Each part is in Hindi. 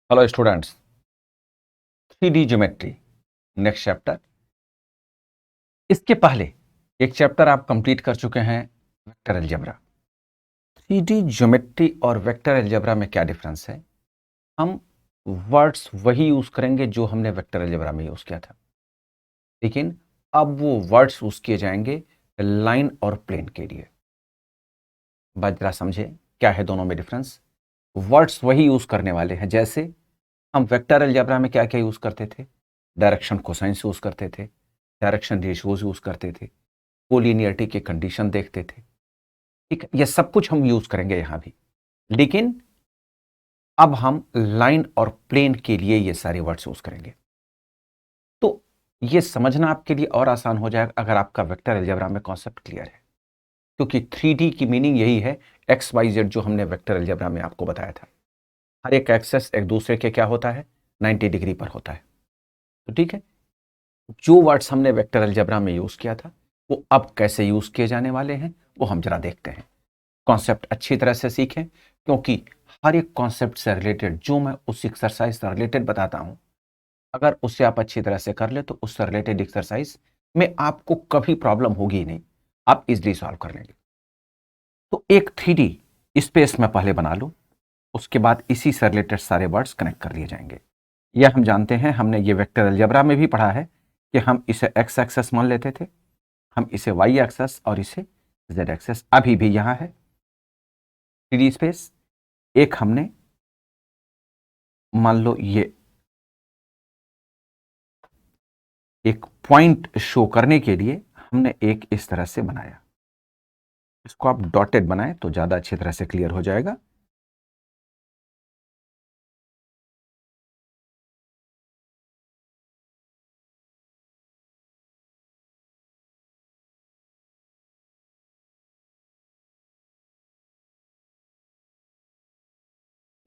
Hello students, 3D geometry next chapter. इसके पहले एक चैप्टर आप कंप्लीट कर चुके हैं, वेक्टर अलजेब्रा। 3D ज्योमेट्री और वेक्टर अलजेब्रा में क्या डिफरेंस है? हम वर्ड्स वही यूज करेंगे जो हमने वेक्टर अलजेब्रा में यूज किया था, लेकिन अब वो वर्ड्स यूज किए जाएंगे लाइन और प्लेन के लिए। बात जरा समझे, क्या है दोनों में डिफरेंस। वर्ड्स वही यूज करने वाले हैं, जैसे हम वेक्टर अलजेब्रा में क्या क्या यूज करते थे, डायरेक्शन कोसाइंस यूज करते थे, डायरेक्शन रेशियोज यूज करते थे, कोलिनियरिटी के कंडीशन देखते थे। ठीक है, ये सब कुछ हम यूज करेंगे यहां भी, लेकिन अब हम लाइन और प्लेन के लिए ये सारे वर्ड्स यूज करेंगे। तो ये समझना आपके लिए और आसान हो जाएगा अगर आपका वेक्टर अलजेब्रा में कॉन्सेप्ट क्लियर है, क्योंकि 3D की मीनिंग यही है, एक्स वाई जेड जो हमने वेक्टर अलजेब्रा में आपको बताया था। हर एक एक्सेस एक दूसरे के क्या होता है, 90 डिग्री पर होता है। तो ठीक है, जो वर्ड्स हमने वेक्टर अलजेब्रा में यूज किया था वो अब कैसे यूज किए जाने वाले हैं वो हम जरा देखते हैं। कॉन्सेप्ट अच्छी तरह से सीखें, क्योंकि हर एक कॉन्सेप्ट से रिलेटेड जो मैं उस एक्सरसाइज से रिलेटेड बताता हूं, अगर उससे आप अच्छी तरह से कर ले तो उससे रिलेटेड एक्सरसाइज में आपको कभी प्रॉब्लम होगी ही नहीं, आप इजिली सॉल्व कर लेंगे। तो एक 3D स्पेस में पहले बना लो, उसके बाद इसी से रिलेटेड सारे वर्ड्स कनेक्ट कर लिए जाएंगे। यह हम जानते हैं, हमने ये वेक्टर अलजेब्रा में भी पढ़ा है कि हम इसे एक्स एक्सेस मान लेते थे, हम इसे वाई एक्सेस और इसे जेड एक्सेस। अभी भी यहां है 3D स्पेस। एक हमने मान लो ये एक पॉइंट शो करने के लिए हमने एक इस तरह से बनाया, इसको आप डॉटेड बनाएं तो ज्यादा अच्छी तरह से क्लियर हो जाएगा।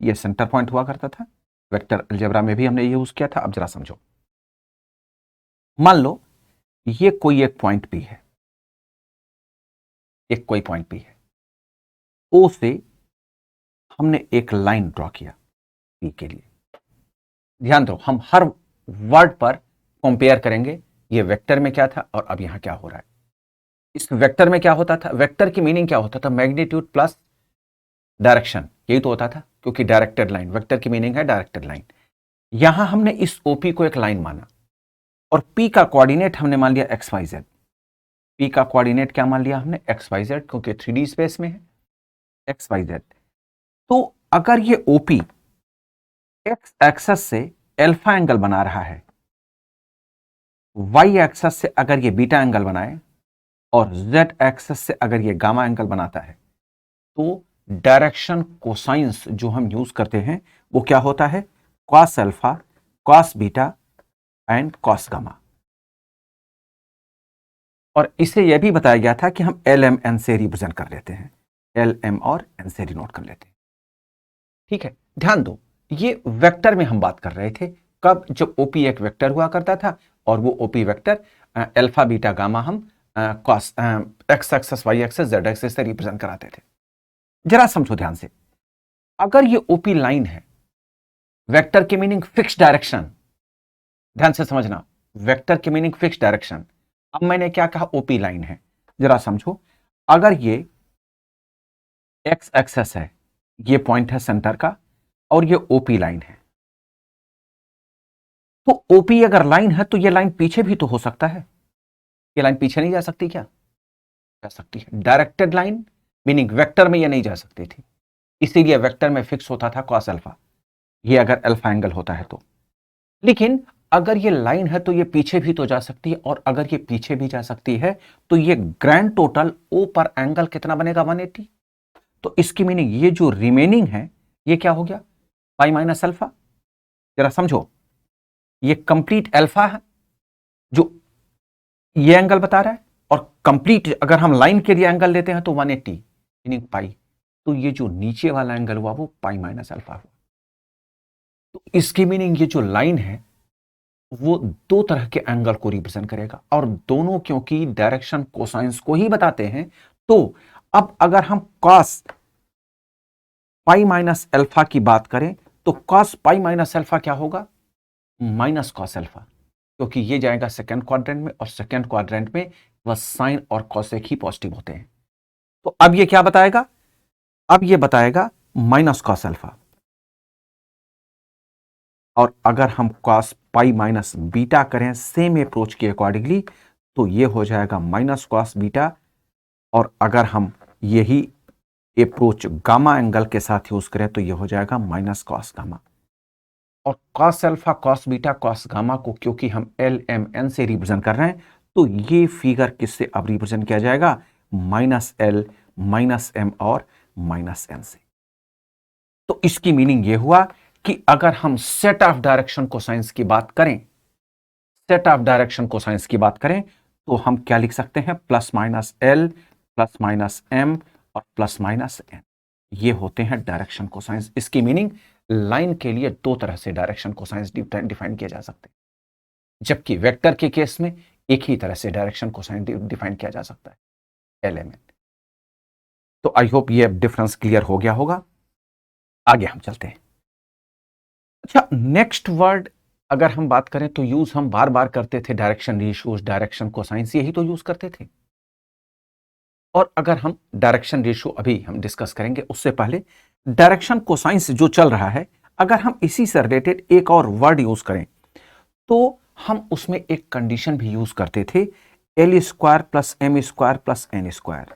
ये सेंटर पॉइंट हुआ करता था, वेक्टर अलजेब्रा में भी हमने ये यूज किया था। अब जरा समझो, मान लो ये कोई एक पॉइंट पी है, एक कोई पॉइंट पी है, ओ से हमने एक लाइन ड्रॉ किया पी के लिए। ध्यान दो, हम हर वर्ड पर कंपेयर करेंगे, ये वेक्टर में क्या था और अब यहां क्या हो रहा है। इस वेक्टर में क्या होता था, वेक्टर की मीनिंग क्या होता था, मैग्नीट्यूड प्लस डायरेक्शन, यही तो होता था, क्योंकि डायरेक्टेड लाइन, वेक्टर की मीनिंग है डायरेक्टेड लाइन। यहां हमने इस ओपी को एक लाइन माना और पी का कोऑर्डिनेट हमने मान लिया एक्स वाई जेड। पी का कोऑर्डिनेट क्या मान लिया हमने, एक्स वाई जेड, क्योंकि 3D स्पेस में है एक्स वाई जेड। तो अगर ये ओपी एक्स एक्सेस से अल्फा एंगल बना रहा है, वाई एक्सेस से अगर ये बीटा एंगल बनाए और जेड एक्सेस से अगर ये गामा एंगल बनाता है, तो डायरेक्शन कोसाइंस जो हम यूज करते हैं वो क्या होता है, cos alpha, cos beta and cos gamma. और इसे यह भी बताया गया था कि हम एल एम एन से रिप्रेजेंट कर लेते हैं, एल एम और एन से डिनोट कर लेते हैं। ठीक है, ध्यान दो, ये वेक्टर में हम बात कर रहे थे, कब, जब ओपी एक वेक्टर हुआ करता था और वो OP vector alpha beta gamma हम cos X axis Y axis Z axis से रिप्रेजेंट कराते थे। जरा समझो ध्यान से, अगर ये ओपी लाइन है, वेक्टर की मीनिंग फिक्स डायरेक्शन, ध्यान से समझना, वेक्टर की मीनिंग फिक्स डायरेक्शन। अब मैंने क्या कहा, ओपी लाइन है, जरा समझो, अगर ये एक्स एक्सेस है, ये पॉइंट है सेंटर का, और ये ओपी लाइन है, तो ओपी अगर लाइन है तो ये लाइन पीछे भी तो हो सकता है। ये लाइन पीछे नहीं जा सकती क्या, जा सकती है। डायरेक्टेड लाइन मीनिंग वेक्टर में ये नहीं जा सकती थी, इसीलिए वेक्टर में फिक्स होता था कॉस अल्फा, ये अगर अल्फा एंगल होता है तो। लेकिन अगर ये लाइन है तो ये पीछे भी तो जा सकती है, और अगर ये पीछे भी जा सकती है तो ये ग्रैंड टोटल ओ पर एंगल कितना बनेगा, 180। तो इसकी मीनिंग ये जो रिमेनिंग है ये क्या हो गया, पाई माइनस अल्फा। जरा समझो, ये कंप्लीट अल्फा है जो ये एंगल बता रहा है, और कंप्लीट अगर हम लाइन के लिए एंगल लेते हैं तो 180 मीनिंग पाई। तो ये जो नीचे वाला एंगल हुआ वो पाई माइनस अल्फा हुआ। तो इसकी मीनिंग ये जो लाइन है वो दो तरह के एंगल को रिप्रेजेंट करेगा, और दोनों क्योंकि डायरेक्शन कोसाइंस को ही बताते हैं, तो अब अगर हम कॉस पाई माइनस अल्फा की बात करें तो कॉस पाई माइनस अल्फा क्या होगा? माइनस कॉस अल्फा, क्योंकि ये जाएगा सेकेंड क्वाड्रेंट में, और सेकेंड क्वाड्रेंट में वह साइन और कॉसेक ही पॉजिटिव होते हैं। तो अब ये क्या बताएगा? अब ये बताएगा माइनस कॉस अल्फा, और अगर हम कॉस पाई माइनस बीटा करें सेम अप्रोच के अकॉर्डिंगली, तो ये हो जाएगा माइनस कॉस बीटा, और अगर हम यही अप्रोच गामा एंगल के साथ यूज करें तो ये हो जाएगा माइनस कॉस गामा। और cos alpha, cos beta, cos gamma को क्योंकि हम एल एम एन से रिप्रेजेंट कर रहे हैं, तो ये फिगर किससे अब रिप्रेजेंट किया जाएगा? माइनस एल, माइनस एम और माइनस एन से। तो इसकी मीनिंग ये हुआ कि अगर हम सेट ऑफ डायरेक्शन कोसाइंस की बात करें, सेट ऑफ डायरेक्शन कोसाइंस की बात करें, तो हम क्या लिख सकते हैं? Plus minus L, plus minus M और प्लस माइनस एन, ये होते हैं डायरेक्शन कोसाइंस। इसकी मीनिंग लाइन के लिए दो तरह से डायरेक्शन कोसाइंस डिफाइन किया जा सकते हैं, जबकि वेक्टर के केस में एक ही तरह से डायरेक्शन कोसाइन डिफाइन किया जा सकता है, एल एम एन। तो आई होप ये डिफरेंस क्लियर हो गया होगा। आगे हम चलते हैं। अच्छा, नेक्स्ट वर्ड अगर हम बात करें तो यूज हम बार बार करते थे, डायरेक्शन रेशियोज, डायरेक्शन कोसाइंस, यही तो यूज करते थे। और अगर हम डायरेक्शन रेशियो अभी हम डिस्कस करेंगे, उससे पहले डायरेक्शन कोसाइंस जो चल रहा है, अगर हम इसी से रिलेटेड एक और वर्ड यूज करें तो हम उसमें एक कंडीशन भी यूज करते थे, L square plus M square plus N square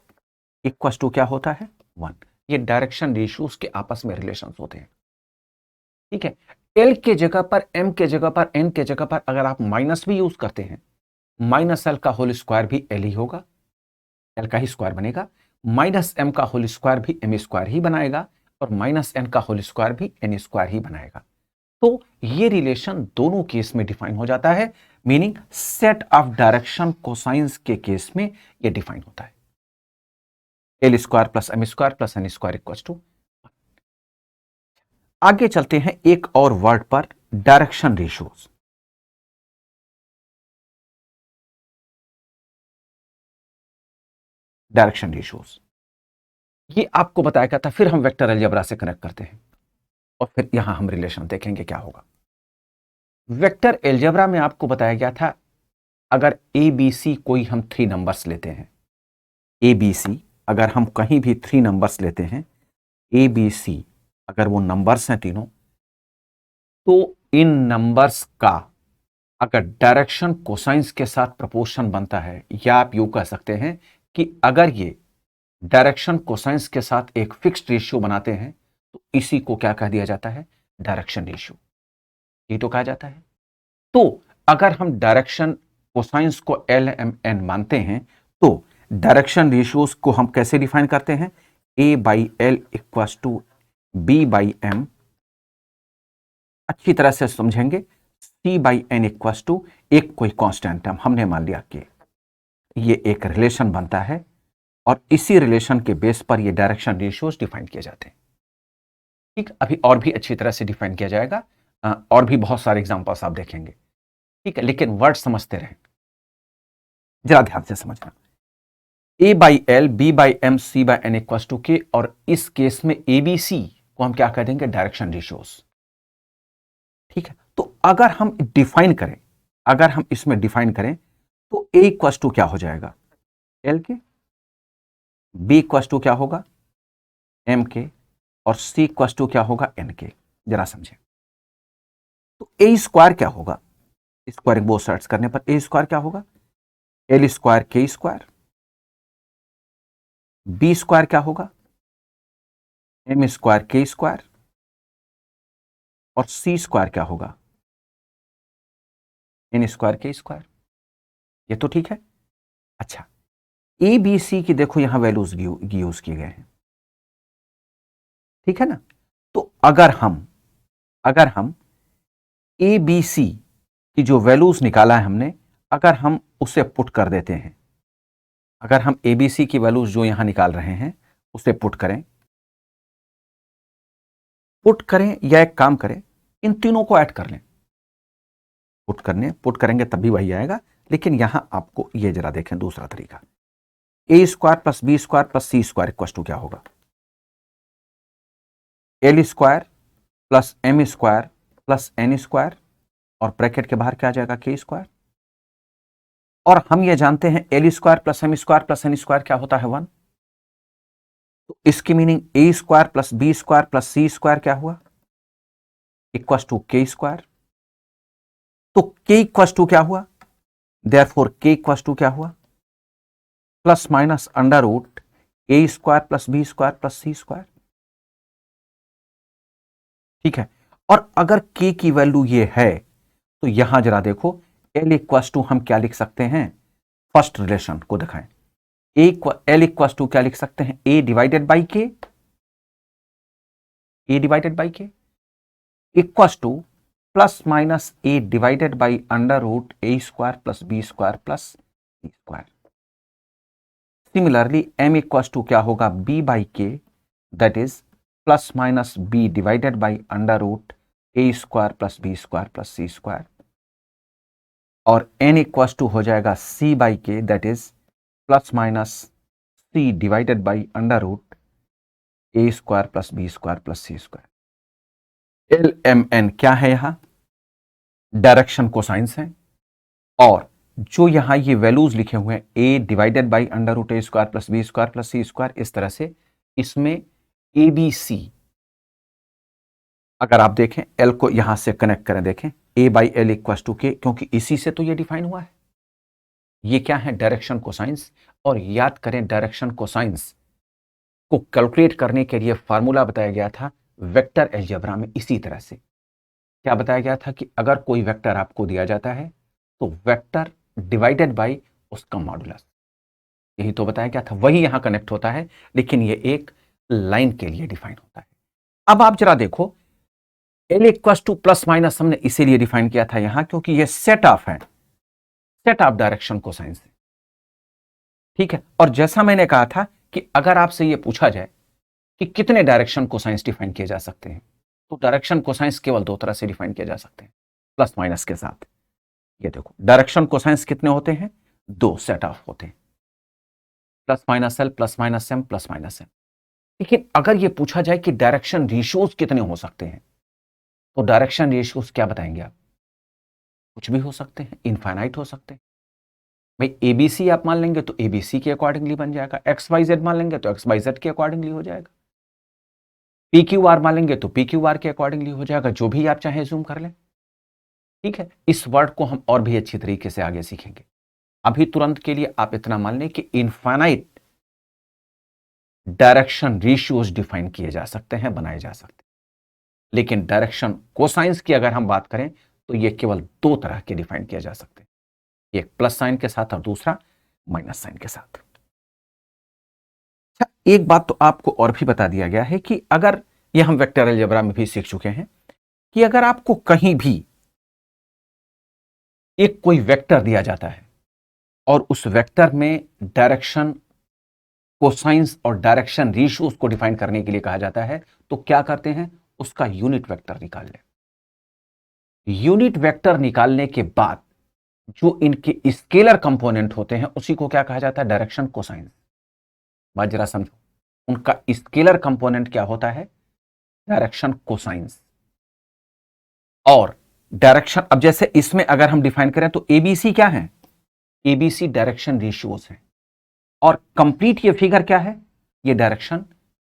equal to क्या होता है? 1। ये डायरेक्शन रेशियोज के आपस में रिलेशंस होते हैं, ठीक है। एल के जगह पर, एम के जगह पर, एन के जगह पर अगर आप माइनस भी यूज करते हैं, माइनस एल का होल स्क्वायर भी एल ही होगा, एल का ही स्क्वायर बनेगा। माइनस एम का होल स्क्वायर भी एम स्क्वायर ही बनाएगा, और माइनस एन का होल स्क्वायर भी एन स्क्वायर ही बनाएगा। तो ये रिलेशन दोनों केस में डिफाइन हो जाता है, meaning set of direction cosines के केस में ये डिफाइन होता है, L square plus M square plus N square equal to. आगे चलते हैं एक और वर्ड पर, डायरेक्शन रेशियोज। डायरेक्शन रेशियोज ये आपको बताया गया था, फिर हम वेक्टर अलजेब्रा से कनेक्ट करते हैं और फिर यहां हम रिलेशन देखेंगे क्या होगा। वेक्टर अलजेब्रा में आपको बताया गया था, अगर ए बी सी कोई हम 3 नंबर्स लेते हैं, ए बी सी अगर हम कहीं भी 3 नंबर्स लेते हैं, ए बी सी अगर वो नंबर्स हैं तीनों, तो इन नंबर्स का अगर डायरेक्शन कोसाइंस के साथ प्रोपोर्शन बनता है, या आप यूं कह सकते हैं कि अगर ये डायरेक्शन कोसाइंस के साथ एक फिक्स्ड रेशियो बनाते हैं, तो इसी को क्या कह दिया जाता है? डायरेक्शन रेशियो, ये तो कहा जाता है। तो अगर हम डायरेक्शन कोसाइंस को एल एम एन मानते हैं, तो डायरेक्शन रेशियोज को हम कैसे डिफाइन करते हैं? A by L equal to B by M, अच्छी तरह से समझेंगे, C by N equal to एक कोई कांस्टेंट टर्म हमने मान लिया कि ये एक रिलेशन बनता है, और इसी रिलेशन के बेस पर ये डायरेक्शन रेशियोज डिफाइन किए जाते हैं। ठीक, अभी और भी अच्छी तरह से डिफाइन किया जाएगा, और भी बहुत सारे एग्जांपल्स आप देखेंगे, ठीक है, लेकिन वर्ड समझते रहें, जरा ध्यान से समझना। A by L, B by M, C by N equal to K, और इस केस में ए बी सी को हम क्या कह देंगे? डायरेक्शन रेशियोज, ठीक है। तो अगर हम डिफाइन करें, अगर हम इसमें डिफाइन करें, तो ए इक्वल टू क्या हो जाएगा? एल के, बी इक्वल टू क्या होगा? एम के, और सी इक्वल टू क्या होगा? एन के। जरा समझें, तो ए स्क्वायर क्या होगा? स्क्वायर बोथ साइड्स करने पर ए स्क्वायर क्या होगा? एल स्क्वायर के स्क्वायर। बी स्क्वायर क्या होगा? एम स्क्वायर के स्क्वायर, और सी स्क्वायर क्या होगा? एन स्क्वायर के स्क्वायर। ये तो ठीक है। अच्छा, ए बी सी की देखो यहां वैल्यूज यूज किए गए हैं, ठीक है ना। तो अगर हम ए बी सी की जो वैल्यूज निकाला है हमने, अगर हम उसे पुट कर देते हैं, अगर हम ए बी सी की वैल्यूज जो यहां निकाल रहे हैं उसे पुट करें या एक काम करें, इन तीनों को ऐड कर लें। पुट करेंगे तब भी वही आएगा, लेकिन यहां आपको ये जरा देखें दूसरा तरीका, A square plus B square plus C square equal to क्या होगा? L square plus M square plus N square, और ब्रैकेट के बाहर क्या आ जाएगा, के स्क्वायर। और हम ये जानते हैं L square plus M square plus N square क्या होता है, 1। तो इसकी meaning A square plus B square plus C square क्या हुआ, इक्वस टू के स्क्वायर। तो के इक्वस टू क्या हुआ, देयरफॉर के इक्वस टू क्या हुआ, plus minus under root A square plus B square plus C square. ठीक है। और अगर के की वैल्यू ये है तो यहां जरा देखो, एल इक्वस टू हम क्या लिख सकते हैं, फर्स्ट रिलेशन को दिखाएं। एल इक्वस टू क्या लिख सकते हैं, A divided by K, A divided by K equals to plus minus A divided by under root A square plus B square plus C square. Similarly M equals to क्या होगा, B by K, that is plus minus B divided by under root A square plus B square plus C square. और एन इक्वस टू हो जाएगा C by K, that is plus minus C divided by under root A square plus B square plus C square. L M N क्या है, यहां डायरेक्शन कोसाइंस है। और जो यहां ये वैल्यूज लिखे हुए हैं, A divided by under root A square plus B square plus C square, इस तरह से इसमें ए बी सी, अगर आप देखें एल को यहां से कनेक्ट करें, देखें ए बाई एल इक्वल टू के, क्योंकि इसी से तो ये डिफाइन हुआ है। ये क्या है, डायरेक्शन कोसाइंस। और याद करें डायरेक्शन कोसाइंस को कैलकुलेट करने के लिए फार्मूला बताया गया था वेक्टर अलजेब्रा में। इसी तरह से क्या बताया गया था कि अगर कोई वेक्टर आपको दिया जाता है तो वेक्टर डिवाइडेड बाय उसका मॉडुलस, यही तो बताया गया था। वही यहां कनेक्ट होता है, लेकिन ये एक लाइन के लिए डिफाइन होता है। अब आप जरा देखो, L equal to plus minus हमने इसीलिए डिफाइन किया था यहां, क्योंकि ये सेट ऑफ है, सेट ऑफ डायरेक्शन कोसाइंस है। ठीक है। और जैसा मैंने कहा था कि अगर आपसे यह पूछा जाए कि कितने डायरेक्शन कोसाइंस डिफाइन किए जा सकते हैं, तो डायरेक्शन कोसाइंस केवल दो तरह से डिफाइन किए जा सकते हैं, प्लस माइनस के साथ। ये देखो डायरेक्शन कोसाइंस कितने होते हैं, दो सेट ऑफ होते हैं, plus minus L plus minus M plus minus M. लेकिन अगर यह पूछा जाए कि डायरेक्शन रेशियोज कितने हो सकते हैं, तो डायरेक्शन रेशियोज क्या बताएंगे आप, कुछ भी हो सकते हैं, इनफाइनाइट हो सकते हैं। भाई एबीसी आप मान लेंगे तो एबीसी के अकॉर्डिंगली बन जाएगा, एक्स वाई जेड मान लेंगे तो एक्स वाई जेड के अकॉर्डिंगली हो जाएगा, पी क्यू आर मान लेंगे तो पी क्यू आर के अकॉर्डिंगली हो जाएगा, जो भी आप चाहें जूम कर लें। ठीक है। इस वर्ड को हम और भी अच्छी तरीके से आगे सीखेंगे। अभी तुरंत के लिए आप इतना मान लें कि इनफाइनाइट डायरेक्शन रेशियोज डिफाइन किए जा सकते हैं, बनाए जा सकते हैं। लेकिन डायरेक्शन कोसाइंस की अगर हम बात करें तो यह केवल दो तरह के डिफाइन किए जा सकते हैं, एक प्लस साइन के साथ और दूसरा माइनस साइन के साथ। अच्छा, एक बात तो आपको और भी बता दिया गया है कि अगर यह हम वेक्टर अलजेब्रा में भी सीख चुके हैं कि अगर आपको कहीं भी एक कोई वेक्टर दिया जाता है और उस वेक्टर में डायरेक्शन कोसाइंस और डायरेक्शन रेशियोज को डिफाइन करने के लिए कहा जाता है, तो क्या करते हैं, उसका यूनिट वेक्टर निकाल लें। यूनिट वेक्टर निकालने के बाद जो इनके स्केलर कंपोनेंट होते हैं उसी को क्या कहा जाता है, डायरेक्शन कोसाइंस। बात जरा समझो, उनका स्केलर कंपोनेंट क्या होता है, डायरेक्शन कोसाइंस। और डायरेक्शन, अब जैसे इसमें अगर हम डिफाइन करें तो एबीसी क्या है, एबीसी डायरेक्शन रेशियोज है, और कंप्लीट ये फिगर क्या है, ये डायरेक्शन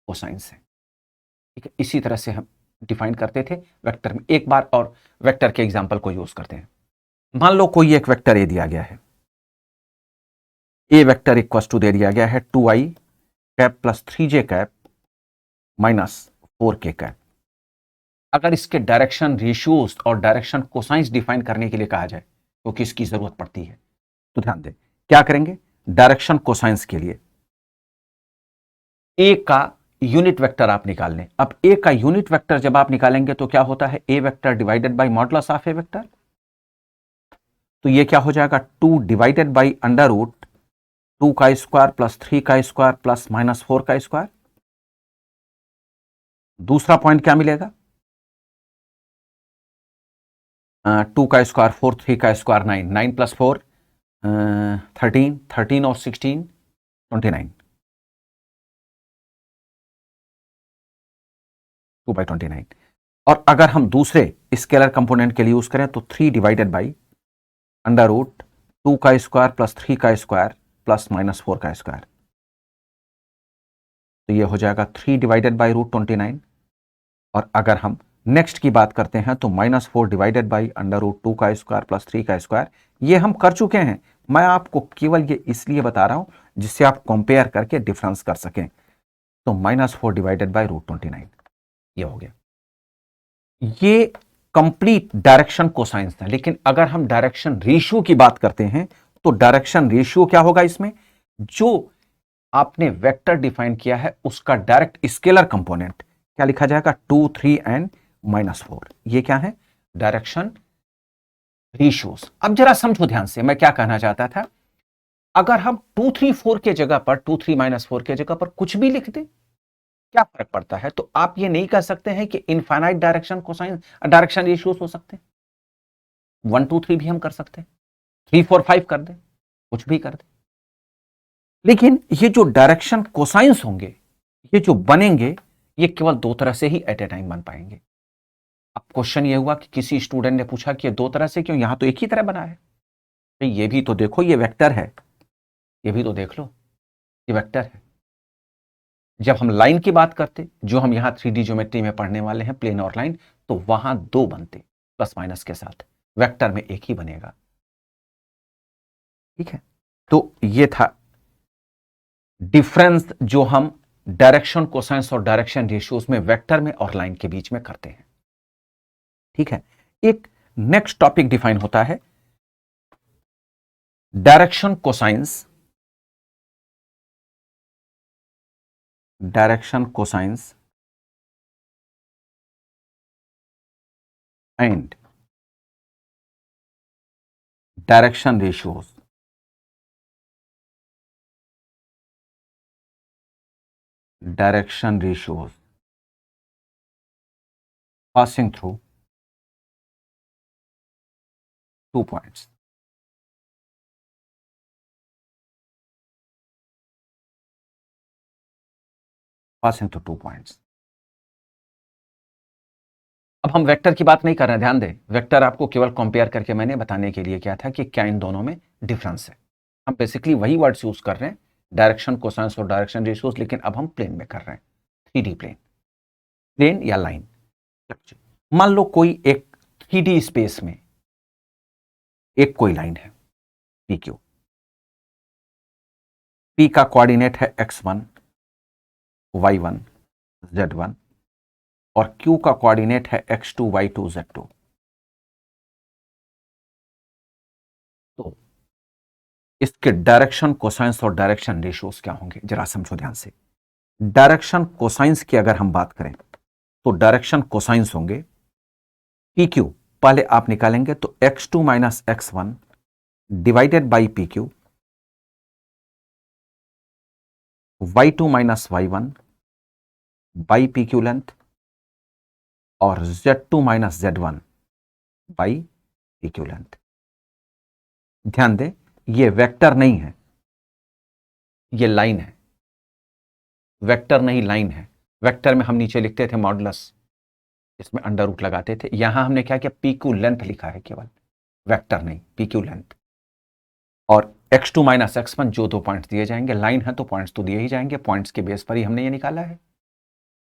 कोसाइंस है। ठीक है। इसी तरह से हम डिफाइन करते थे वेक्टर में। एक बार और वेक्टर के एग्जांपल को यूज करते हैं। मान लो कोई एक वेक्टर ए दिया गया है, ए वेक्टर इक्वल टू दे दिया गया है 2i cap plus 3j cap minus 4k cap. अगर इसके डायरेक्शन रेशियोज और डायरेक्शन कोसाइंस डिफाइन करने के लिए कहा जाए, क्योंकि इसकी जरूरत पड़ती है, तो ध्यान दें क्या करेंगे, डायरेक्शन कोसाइंस के लिए ए का यूनिट वेक्टर आप निकाल लें। अब ए का यूनिट वेक्टर जब आप निकालेंगे तो क्या होता है, A vector divided by modulus of A vector. तो ये क्या हो जाएगा, 2 डिवाइडेड बाई अंडर रूट 2 का स्क्वायर प्लस 3 का स्क्वायर प्लस माइनस 4 का स्क्वायर। दूसरा पॉइंट क्या मिलेगा, 2 का स्क्वायर 4, 3 का स्क्वायर 9, 9 प्लस 4 13, 13 और 16 29, 2/29। और अगर हम दूसरे स्केलर कंपोनेंट के लिए यूज करें तो 3 डिवाइडेड बाई अंडर रूट 2 का स्क्वायर प्लस 3 का स्क्वायर प्लस -4 का स्क्वायर, तो ये हो जाएगा 3 डिवाइडेड बाई √29। और अगर हम नेक्स्ट की बात करते हैं तो -4 डिवाइडेड बाई अंडर रूट 2 का स्क्वायर प्लस 3 का स्क्वायर, ये हम कर चुके हैं। मैं आपको केवल ये इसलिए बता रहा हूं जिससे आप कंपेयर करके डिफरेंस कर सकें। तो -4 डिवाइडेड बाई √29 ये हो गया। ये कंप्लीट डायरेक्शन कोसाइंस था। लेकिन अगर हम डायरेक्शन रेशियो की बात करते हैं तो डायरेक्शन रेशियो क्या होगा, इसमें जो आपने वेक्टर डिफाइन किया है उसका डायरेक्ट स्केलर कंपोनेंट क्या लिखा जाएगा, 2, 3 एंड -4। ये क्या है, डायरेक्शन रेशियोज। अब जरा समझो ध्यान से, मैं क्या कहना चाहता था। अगर हम 2, 3, 4 के जगह पर 2, 3, -4 के जगह पर कुछ भी लिख दें, क्या फर्क पड़ता है। तो आप ये नहीं कह सकते हैं कि infinite direction cosine direction ratios हो सकते हैं। 1, 2, 3 भी हम कर सकते हैं, 3, 4, 5 कर दें, कुछ भी कर दें। लेकिन ये जो डायरेक्शन कोसाइंस होंगे, ये जो बनेंगे, ये केवल दो तरह से ही एट ए टाइम बन पाएंगे। अब क्वेश्चन ये हुआ कि किसी स्टूडेंट ने पूछा कि ये दो तरह से क्यों, यहां तो एक ही तरह बना है। तो ये भी तो देखो, ये वेक्टर है, ये भी तो देख लो, ये वेक्टर है। जब हम लाइन की बात करते, जो हम यहां 3D ज्योमेट्री में पढ़ने वाले हैं, प्लेन और लाइन, तो वहां दो बनते प्लस माइनस के साथ, वेक्टर में एक ही बनेगा। ठीक है, तो ये था डिफरेंस जो हम डायरेक्शन कोसाइंस और डायरेक्शन रेशियोज में वेक्टर में और लाइन के बीच में करते हैं। ठीक है, एक नेक्स्ट टॉपिक डिफाइन होता है direction cosines, direction cosines and direction ratios. Direction ratios passing through 2 points. Passing through 2 points. अब हम वेक्टर की बात नहीं कर रहे हैं, ध्यान दें। वेक्टर आपको केवल कंपेयर करके मैंने बताने के लिए क्या था कि क्या इन दोनों में डिफरेंस है। हम बेसिकली वही वर्ड्स यूज कर रहे हैं, डायरेक्शन कोसाइंस और डायरेक्शन रेशियोज, लेकिन अब हम प्लेन में कर रहे हैं, 3D प्लेन, प्लेन या लाइन। मान लो कोई एक 3D स्पेस में एक कोई लाइन है पी क्यू, पी का कोऑर्डिनेट है x1, y1, z1 और q का कोऑर्डिनेट है x2, y2, z2। तो इसके डायरेक्शन कोसाइंस और डायरेक्शन रेशियोज क्या होंगे, जरा समझो ध्यान से। डायरेक्शन कोसाइंस की अगर हम बात करें तो डायरेक्शन कोसाइंस होंगे पी क्यू, पहले आप निकालेंगे तो x2 minus x1 divided by P Q, y2 minus y1 by P Q length और z2 minus z1 by P Q length. ध्यान दें, ये वेक्टर नहीं है, ये लाइन है। वेक्टर नहीं, लाइन है। वेक्टर में हम नीचे लिखते थे मॉडुलस, इसमें अंडर रूट लगाते थे। यहां हमने क्या किया, पी क्यू लेंथ लिखा है केवल, वेक्टर नहीं, पी क्यू लेंथ। और x2 माइनस x1 जो दो पॉइंट्स दिए जाएंगे, लाइन है तो पॉइंट्स तो दिए ही जाएंगे, पॉइंट्स के बेस पर ही हमने ये निकाला है।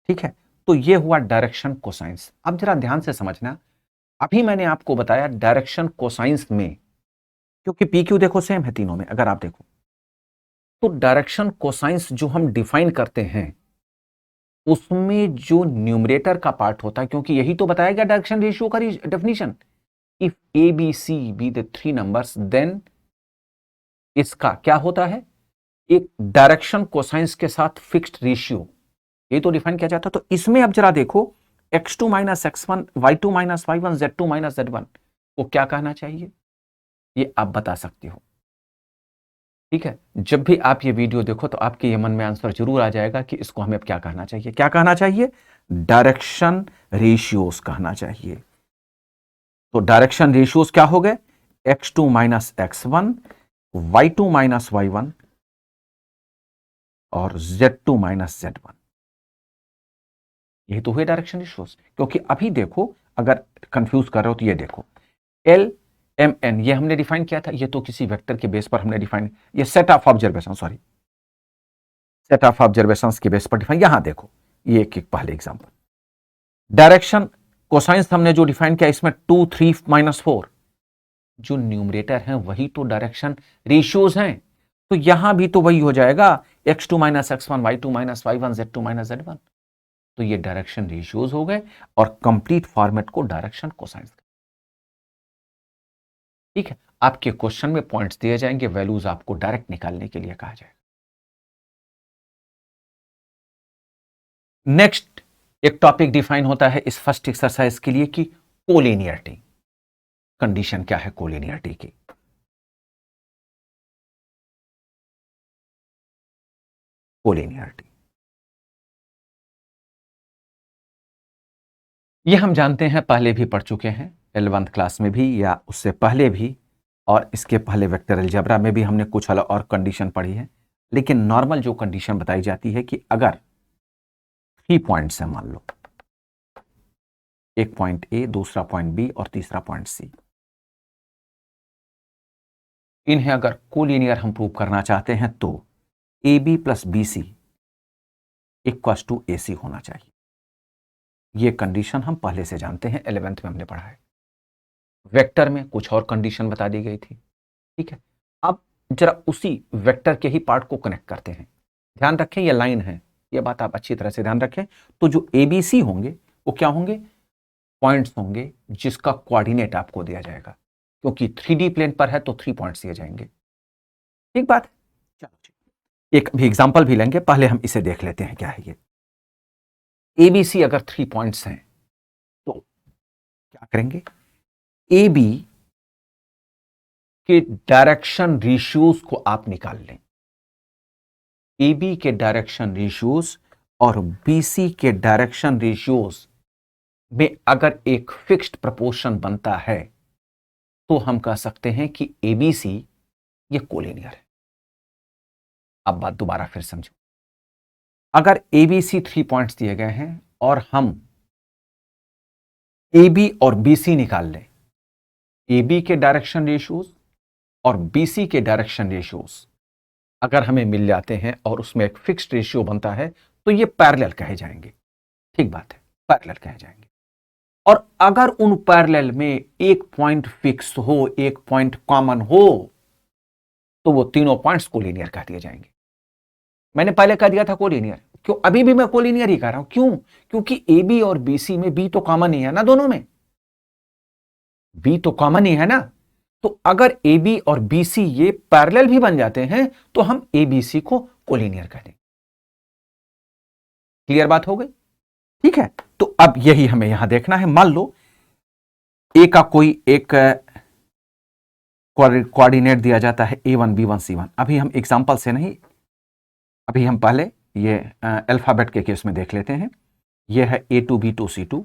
ठीक है, तो ये हुआ डायरेक्शन कोसाइंस। अब जरा ध्यान से समझना, अभी मैंने आपको बताया डायरेक्शन कोसाइंस में, क्योंकि पी क्यू देखो सेम है तीनों में, अगर आप देखो तो डायरेक्शन कोसाइंस जो हम डिफाइन करते हैं उसमें जो न्यूमरेटर का पार्ट होता है, क्योंकि यही तो बताया गया डायरेक्शन रेशियो का definition, if A B C be the 3 numbers then इसका क्या होता है, एक डायरेक्शन कोसाइंस के साथ फिक्स्ड रेशियो, ये तो डिफाइन किया जाता है। तो इसमें अब जरा देखो, x2 minus x1, y2 minus y1, z2 minus z1 को क्या कहना चाहिए, ये आप बता सकते हो। ठीक है, जब भी आप ये वीडियो देखो तो आपके ये मन में आंसर जरूर आ जाएगा कि इसको हमें अब क्या कहना चाहिए। क्या कहना चाहिए, डायरेक्शन रेशियोज कहना चाहिए। तो डायरेक्शन रेशियोज क्या हो गए, x2 minus x1, y2 minus y1 और z2 माइनस z1। यही तो हुए डायरेक्शन रेशियोज। क्योंकि अभी देखो, अगर कंफ्यूज कर रहे हो तो ये देखो, एल एम एन ये हमने डिफाइन किया था, ये तो किसी वेक्टर के बेस पर हमने डिफाइन, ये set of observation, sorry set of observation के बेस पर डिफाइन। यहां देखो, ये एक पहले एग्जांपल, डायरेक्शन कोसाइंस हमने जो डिफाइन किया, इसमें 2 3 -4, जो न्यूमरेटर हैं वही तो डायरेक्शन रेशियोज हैं, तो यहां भी तो वही हो जाएगा, x2 - x1, y2 - y1, z2 - z1। तो ये डायरेक्शन रेशियोज हो गए और कंप्लीट फॉर्मेट को डायरेक्शन कोसाइंस। ठीक है, आपके क्वेश्चन में पॉइंट्स दिए जाएंगे, वैल्यूज आपको डायरेक्ट निकालने के लिए कहा जाएगा। नेक्स्ट एक टॉपिक डिफाइन होता है इस फर्स्ट एक्सरसाइज के लिए कि कोलिनियरिटी। कंडीशन क्या है कोलिनियरिटी की? कोलिनियरिटी ये हम जानते हैं, पहले भी पढ़ चुके हैं 11th क्लास में भी या उससे पहले भी, और इसके पहले वेक्टर अलजेब्रा में भी हमने कुछ अलग और कंडीशन पढ़ी है। लेकिन नॉर्मल जो कंडीशन बताई जाती है कि अगर 3 पॉइंट्स है, मान लो एक पॉइंट ए, दूसरा पॉइंट बी और तीसरा पॉइंट सी, इन्हें अगर कोलिनियर हम प्रूव करना चाहते हैं तो A B plus B C equals to A C होना चाहिए। यह कंडीशन हम पहले से जानते हैं, 11th में हमने पढ़ा है। वेक्टर में कुछ और कंडीशन बता दी गई थी। ठीक है, अब जरा उसी वेक्टर के ही पार्ट को कनेक्ट करते हैं। ध्यान रखें ये लाइन है, ये बात आप अच्छी तरह से ध्यान रखें। तो जो ए बी सी होंगे वो क्या होंगे? पॉइंट्स होंगे जिसका कोऑर्डिनेट आपको दिया जाएगा, क्योंकि 3D प्लेन पर है तो 3 पॉइंट्स दिए जाएंगे। ठीक बात, चलो एक भी एग्जांपल भी लेंगे, पहले हम इसे देख लेते हैं क्या है ये। ए बी सी अगर 3 पॉइंट्स हैं तो क्या करेंगे? ए बी के डायरेक्शन रेशियोज को आप निकाल लें। ए बी के डायरेक्शन रेशियोज और बीसी के डायरेक्शन रेशियोज में अगर एक फिक्स्ड प्रपोर्शन बनता है तो हम कह सकते हैं कि एबीसी ये कोलिनियर है। अब बात दोबारा फिर समझो, अगर एबीसी 3 पॉइंट्स दिए गए हैं और हम ए बी और बीसी निकाल लें, ए बी के डायरेक्शन रेशियोज और बीसी के डायरेक्शन रेशियोज अगर हमें मिल जाते हैं और उसमें एक फिक्स्ड रेशियो बनता है तो ये पैरेलल कहे जाएंगे। ठीक बात है, पैरेलल कहे जाएंगे। और अगर उन पैरेलल में एक पॉइंट फिक्स हो, एक पॉइंट कॉमन हो, तो वो तीनों पॉइंट्स कोलिनियर कह दिए जाएंगे। मैंने पहले कह दिया था कोलिनियर, क्यों अभी भी मैं कोलिनियर ही कह रहा हूं, क्यों? क्योंकि ए बी और बी सी में बी तो कॉमन ही है ना, दोनों में बी तो कॉमन ही है ना। तो अगर ए बी और बी सी ये पैरेलल भी बन जाते हैं तो हम ए बी सी को कोलिनियर कह देंगे। क्लियर बात हो गई? ठीक है, तो अब यही हमें यहां देखना है। मान लो ए का कोई एक कोऑर्डिनेट दिया जाता है A1 B1 C1। अभी हम एग्जांपल से नहीं, अभी हम पहले ये अल्फाबेट के केस में देख लेते हैं। ये है A2 B2 C2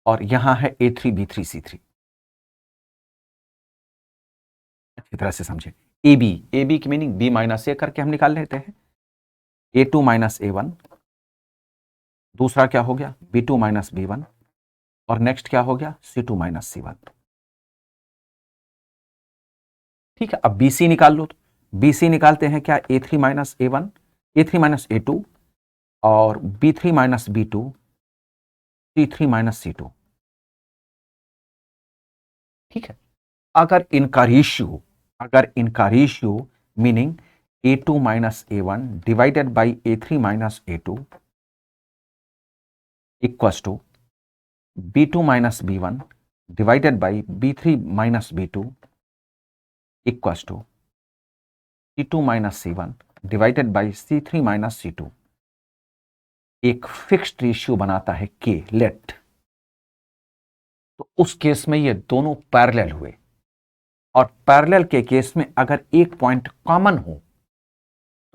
और यहां है A3 B3 C3। अच्छी तरह से समझे, ए बी की मीनिंग B माइनस ए करके हम निकाल लेते हैं। A2 माइनस A1, दूसरा क्या हो गया B2 माइनस B1 और नेक्स्ट क्या हो गया C2 माइनस C1। ठीक है, अब BC निकाल लो। तो BC निकालते हैं क्या, A3 minus A1, A3 minus A2 और B3 minus B2, C3 minus C2। ठीक है, अगर इनका ratio meaning A2 minus A1 divided by A3 minus A2 equals to B2 minus B1 divided by B3 minus B2 equals to C2 minus C1 divided by C3 minus C2, एक फिक्स्ड रेशियो बनाता है K, लेट। तो उस केस में ये दोनों पैरेलल हुए और पैरेलल के केस में अगर एक पॉइंट कॉमन हो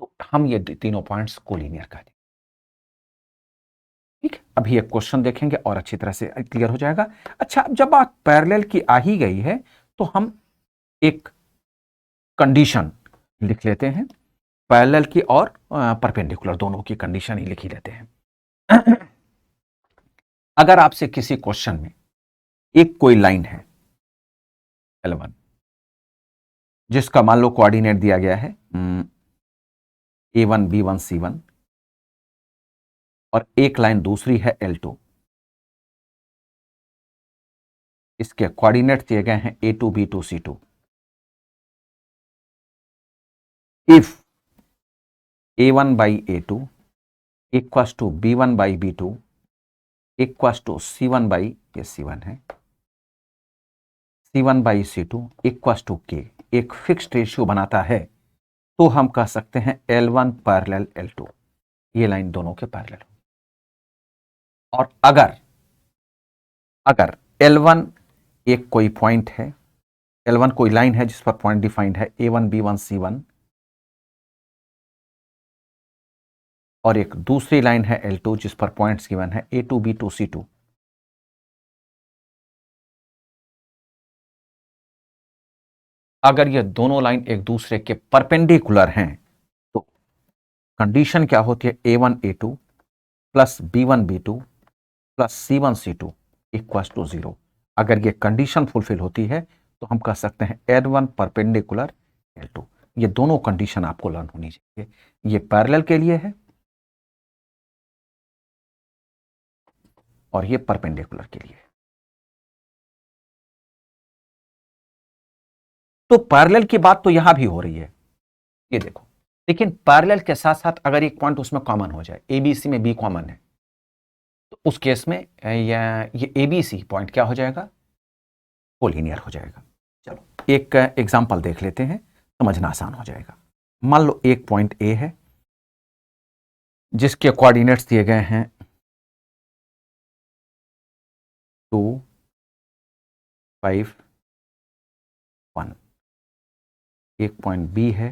तो हम ये तीनों पॉइंट्स कोलिनियर कह देंगे। ठीक है, अभी एक क्वेश्चन देखेंगे और अच्छी तरह से क्लियर हो जाएगा। अच्छा, अब जब बात पैरेलल की आ ही गई है तो हम एक कंडीशन लिख लेते हैं, पैरेलल की और परपेंडिकुलर दोनों की कंडीशन ही लिख ही लेते हैं। अगर आपसे किसी क्वेश्चन में एक कोई लाइन है L1 जिसका मान लो कोऑर्डिनेट दिया गया है A1 B1 C1 और एक लाइन दूसरी है L2, इसके कोऑर्डिनेट दिए गए हैं A2 B2 C2। If A1 by A2 equals to B1 by B2 equals to C1 by ये C1 है, C1 by C2 equals to K एक फिक्स्ड रेशियो बनाता है, तो हम कह सकते हैं L1 पैरेलल L2, ये लाइन दोनों के पैरेलल। और अगर L1 एक कोई पॉइंट है, L1 कोई लाइन है जिस पर पॉइंट डिफाइंड है A1 B1 C1 और एक दूसरी लाइन है L2 जिस पर पॉइंट्स गिवन है A2 B2 C2, अगर ये दोनों लाइन एक दूसरे के परपेंडिकुलर हैं तो कंडीशन क्या होती है A1 A2 plus B1 B2 plus C1 C2 equals to 0। अगर ये कंडीशन फुलफिल होती है तो हम कह सकते हैं L1 परपेंडिकुलर L2। ये दोनों कंडीशन आपको लर्न होनी चाहिए, ये पैरेलल के लिए है और ये परपेंडिकुलर के लिए है। तो पैरेलल की बात तो यहां भी हो रही है, ये देखो, लेकिन पैरेलल के साथ साथ अगर एक पॉइंट उसमें कॉमन हो जाए, एबीसी में बी कॉमन है, तो उस केस में ये एबीसी पॉइंट क्या हो जाएगा, कोलिनियर हो जाएगा। चलो एक एग्जांपल देख लेते हैं, समझना आसान हो जाएगा। मान लो एक पॉइंट ए है जिसके कोऑर्डिनेट्स दिए गए हैं 2 5 1। एक पॉइंट बी है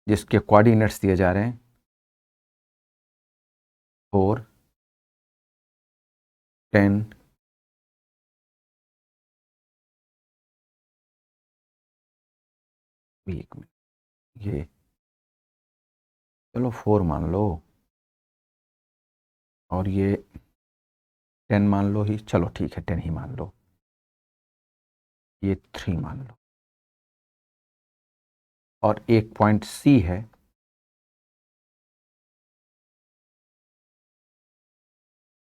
जिसके कोऑर्डिनेट्स दिए जा रहे हैं 4 10 एक मिनट, ये चलो 4 मान लो और ये 10 मान लो ही, चलो ठीक है 10 ही मान लो, ये 3 मान लो, और एक पॉइंट सी है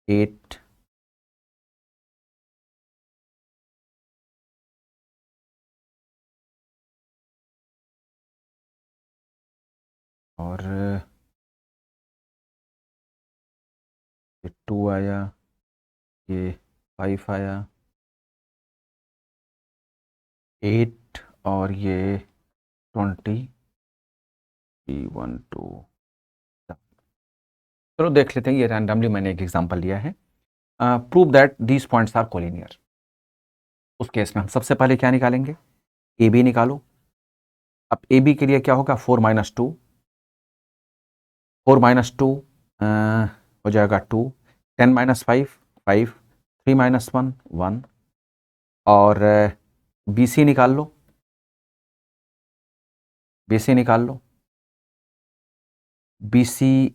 8 और ये 2 आया, ये 5 आया, 8 और ये 20 1 2। चलो देख लेते हैं, ये रैंडमली मैंने एक एग्जांपल लिया है। Prove that these points are collinear. उस केस में हम सबसे पहले क्या निकालेंगे, ए बी निकालो। अब ए बी के लिए क्या होगा, 4 - 2, 4 - 2 हो जाएगा 2, 10 - 5 5, 3 - 1 1, और बी सी निकाल लो, बी सी निकाल लो, बी सी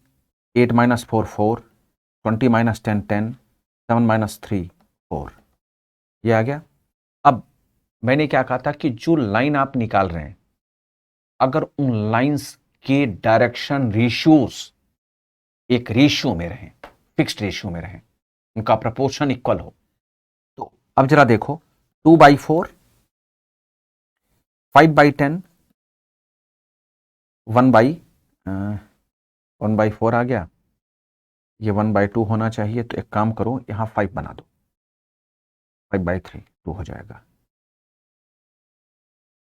8 - 4 4, 20 - 10 10, 7 - 3 4, ये आ गया। अब मैंने क्या कहा था कि जो लाइन आप निकाल रहे हैं, अगर उन लाइंस के डायरेक्शन रेशियोज एक रेशियो में रहें, फिक्स्ड रेशियो में रहें, उनका प्रपोर्शन इक्वल हो, तो अब जरा देखो 2/4, 5/10, 1/4 आ गया, ये 1/2 होना चाहिए, तो एक काम करो यहां 5 बना दो, 5/3 2 हो जाएगा,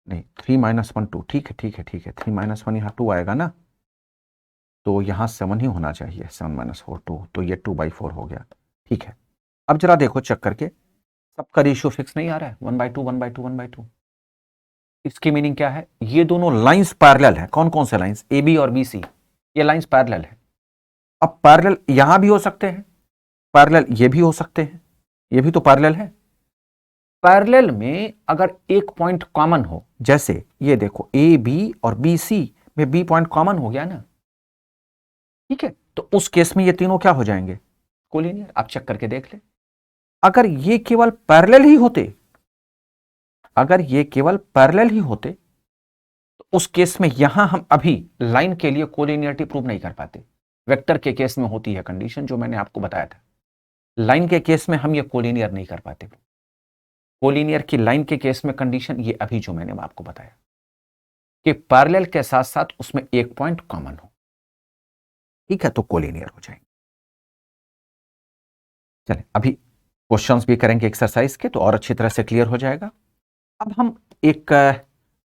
नहीं 3 - 1 2, ठीक है ठीक है ठीक है, 3 - 1 यहाँ 2 आएगा ना, तो यहाँ 7 ही होना चाहिए, 7 - 4 2, तो ये 2/4 हो गया, ठीक है। अब जरा देखो चेक करके, सबका रेशियो फिक्स नहीं आ रहा है, 1/2 1/2 1/2। इसकी मीनिंग क्या है, ये दोनों लाइंस पैरेलल है। कौन कौन से लाइंस, ए बी और बी सी, ये लाइंस पैरेलल है। अब पैरेलल यहां भी हो सकते हैं, पैरेलल ये भी हो सकते हैं, ये भी तो पैरेलल है। पैरेलल में अगर एक पॉइंट कॉमन हो, जैसे ये देखो ए बी और बी सी में बी पॉइंट कॉमन हो गया ना, ठीक है, तो उस केस में ये तीनों क्या हो जाएंगे, कोलिनियर। आप चेक करके देख ले। अगर ये केवल पैरेलल ही होते, अगर ये केवल पैरेलल ही होते, तो उस केस में यहां हम अभी लाइन के लिए कोलिनियरिटी प्रूव नहीं कर पाते। वेक्टर के केस में होती है कंडीशन जो मैंने आपको बताया था, लाइन के केस में हम ये कोलिनियर नहीं कर पाते। कोलिनियर की लाइन के केस में कंडीशन ये अभी जो मैंने आपको बताया कि पैरेलल के साथ साथ उसमें एक पॉइंट कॉमन हो, ठीक है, तो कोलिनियर हो जाएंगे। चलिए अभी क्वेश्चंस भी करेंगे एक्सरसाइज के, तो और अच्छी तरह से क्लियर हो जाएगा। अब हम एक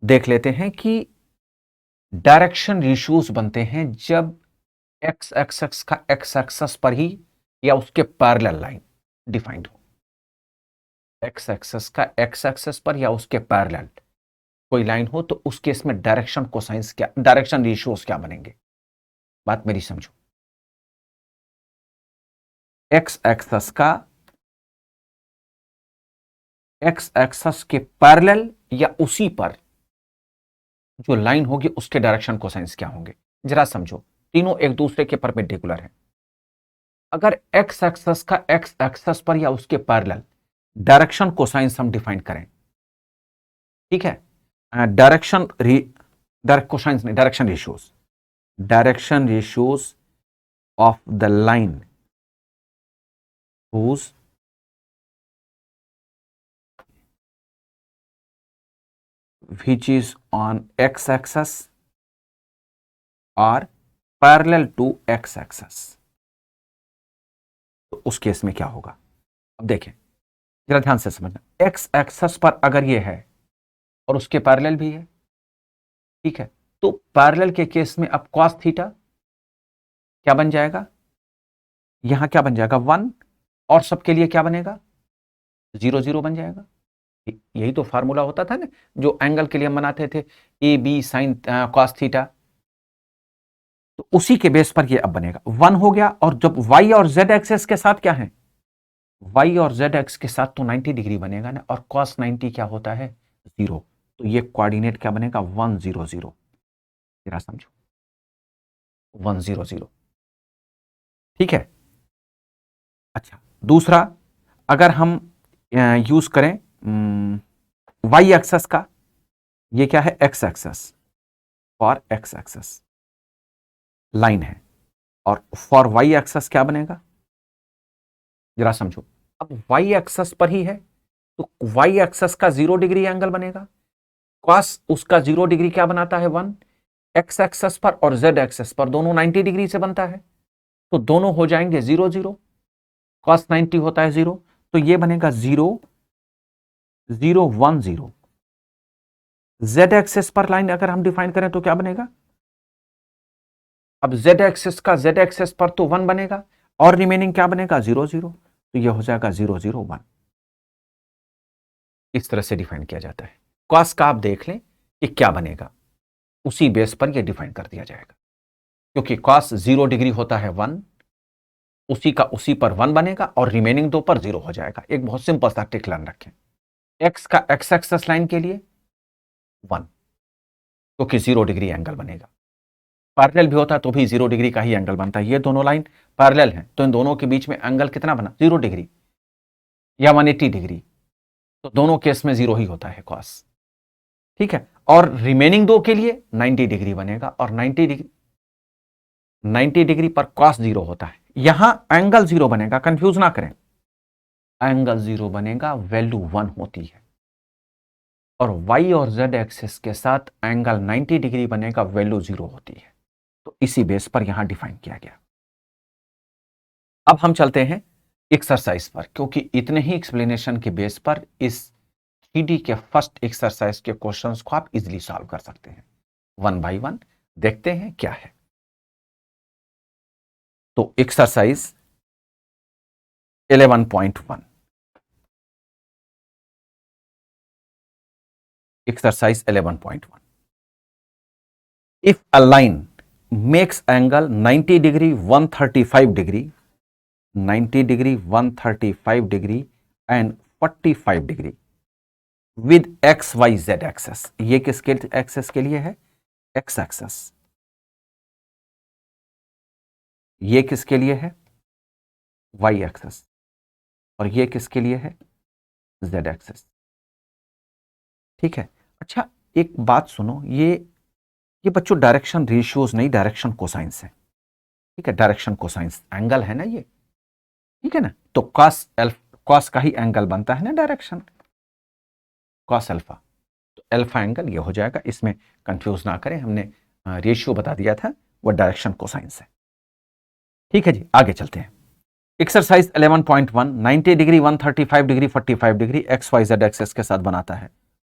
देख लेते हैं कि डायरेक्शन रेशियोज बनते हैं जब एक्स एक्सिस का एक्स एक्सिस पर ही या उसके पैरेलल लाइन डिफाइंड हो। एक्स एक्सिस का एक्स एक्सिस पर या उसके पैरेलल कोई लाइन हो, तो उस केस में डायरेक्शन कोसाइंस क्या, डायरेक्शन रेशियोज क्या बनेंगे, बात मेरी समझो। एक्स एक्सिस का एक्स एक्सिस के पैरेलल या उसी पर जो लाइन होगी उसके डायरेक्शन कोसाइंस क्या होंगे, जरा समझो। तीनों एक दूसरे के परपेंडिकुलर हैं। अगर एक्स एक्सिस का एक्स एक्सिस पर या उसके पैरेलल डायरेक्शन कोसाइंस हम डिफाइन करें, ठीक है, डायरेक्शन कोसाइंस नहीं, direction ratios, direction ratios of the line whose which is on x axis or parallel to x axis, तो उस केस में क्या होगा। अब देखें, जरा ध्यान से समझना। x एक्सिस पर अगर ये है और उसके पैरेलल भी है, ठीक है, तो पैरेलल के केस में अब cos थीटा क्या बन जाएगा, यहां क्या बन जाएगा 1, और सबके लिए क्या बनेगा 0 0 बन जाएगा। यही तो फार्मूला होता था ना जो एंगल के लिए हम बनाते थे, A B sine cos theta. तो उसी के बेस पर ये अब बनेगा 1 हो गया। और जब y और z एक्सेस के साथ क्या है, y और z एक्स के साथ तो 90 डिग्री बनेगा ना, और cos 90 क्या होता है 0, तो ये कोऑर्डिनेट क्या बनेगा 1 0 0। जरा समझो 1 0 0, ठीक है। अच्छा दूसरा, अगर हम यूज करें y एक्सेस का, ये क्या है x axis, for x axis line है, और फॉर y एक्सेस क्या बनेगा, जरा समझो। अब y एक्सेस पर ही है तो y एक्सेस का 0 डिग्री एंगल बनेगा, cos उसका 0 डिग्री क्या बनाता है 1, x एक्सेस पर और z एक्सेस पर दोनों 90 डिग्री से बनता है, तो दोनों हो जाएंगे 0 0, cos 90 होता है 0, तो ये बनेगा 0 0 1 0। z एक्सेस पर लाइन अगर हम डिफाइन करें तो क्या बनेगा, अब z एक्सेस का z एक्सेस पर तो 1 बनेगा, और रिमेनिंग क्या बनेगा 0 0, तो ये हो जाएगा 0 0 1। इस तरह से डिफाइन किया जाता है। cos का आप देख लें कि क्या बनेगा, उसी बेस पर यह डिफाइन कर दिया जाएगा, क्योंकि cos 0 डिग्री होता है 1, उसी का उसी पर 1 बनेगा और रिमेनिंग 2 पर 0 हो जाएगा। एक बहुत सिंपल सा ट्रिक ध्यान रखें, x का x एक्सेस लाइन के लिए 1, क्योंकि 0 डिग्री एंगल बनेगा। पैरेलल भी होता है तो भी 0 डिग्री का ही एंगल बनता है। ये दोनों लाइन पैरेलल हैं तो इन दोनों के बीच में एंगल कितना बना 0 डिग्री या 180 डिग्री, तो दोनों केस में 0 ही होता है cos, ठीक है। और रिमेनिंग 2 के लिए 90 डिग्री बनेगा, और 90 डिग्री पर cos 0 होता है। यहां एंगल 0 बनेगा, कंफ्यूज ना करें, एंगल 0 बनेगा, वैल्यू 1 होती है, और y और z एक्सिस के साथ एंगल 90 डिग्री बनेगा, वैल्यू 0 होती है। तो इसी बेस पर यहां डिफाइन किया गया। अब हम चलते हैं एक्सरसाइज पर, क्योंकि इतने ही एक्सप्लेनेशन के बेस पर इस 3D के फर्स्ट एक्सरसाइज के क्वेश्चंस को आप इजीली सॉल्व कर सकते हैं। 1 बाय 1 देखते हैं क्या है। तो exercise 11.1, exercise 11.1, if a line makes angle 90 degree 135 degree 90 degree 135 degree and 45 degree with x y z axis, ये किसके एक्सेस के लिए है, x एक्सेस, ये किसके लिए है? Y axis. और ये किसके लिए है? Z axis. ठीक है। अच्छा, एक बात सुनो, ये बच्चों डायरेक्शन रेशियोज नहीं, डायरेक्शन कोसाइंस है। ठीक है, डायरेक्शन कोसाइंस एंगल है ना ये। ठीक है ना, तो कॉस का ही एंगल बनता है ना डायरेक्शन, कॉस अल्फा। तो अल्फा एंगल ये हो जाएगा, इसमें कंफ्यूज ना करें, हमने रेशियो बता दिया था, वो डायरेक्शन कोसाइंस है। ठीक है जी, आगे चलते हैं। Exercise 11.1, 90 degree, 135 degree, 45 degree X Y Z axis के साथ बनाता है।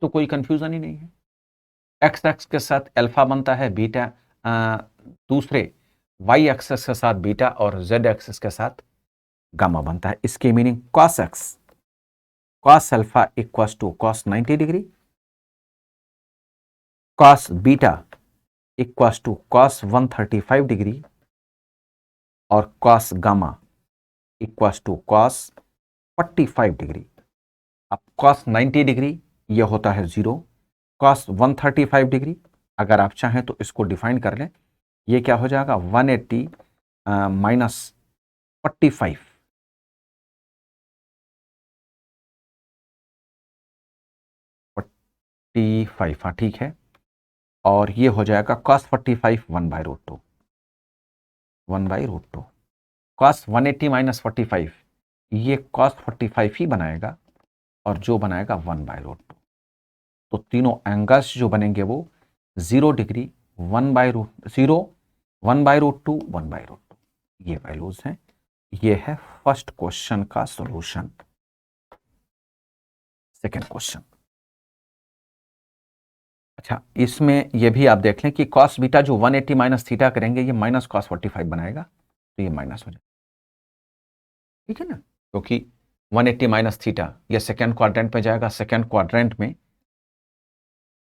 तो कोई कंफ्यूजन ही नहीं है। एक्स एक्स के साथ अल्फा बनता है, बीटा दूसरे वाई एक्सेस के साथ बीटा, और जेड एक्सेस के साथ गामा बनता है। इसकी meaning cos X cos alpha equals to cos 90 degree, cos beta equals to cos 135 degree, और cos gamma equals to cos 45 degree. अब कॉस 90 डिग्री ये होता है 0, कॉस 135 डिग्री अगर आप चाहें तो इसको डिफाइन कर लें, ये क्या हो जाएगा 180 माइनस 45, हाँ ठीक है। और ये हो जाएगा cos 45 1/√2, 1/√2। cos 180 माइनस 45 ये cos 45 ही बनाएगा, और जो बनाएगा 1/√2। तो तीनों एंगल्स जो बनेंगे वो 0 डिग्री, 1/√0, 1/√2, 1/√2, ये वैल्यूज हैं। ये है फर्स्ट क्वेश्चन का सॉल्यूशन। सेकंड क्वेश्चन, अच्छा इसमें ये भी आप देख लें कि cos बीटा जो 180 माइनस थीटा करेंगे ये माइनस cos 45 बनाएगा, तो ये माइनस हो जाएगा। ठीक है ना, क्योंकि 180 माइनस थीटा ये सेकेंड क्वाड्रेंट में जाएगा। सेकेंड क्वाड्रेंट में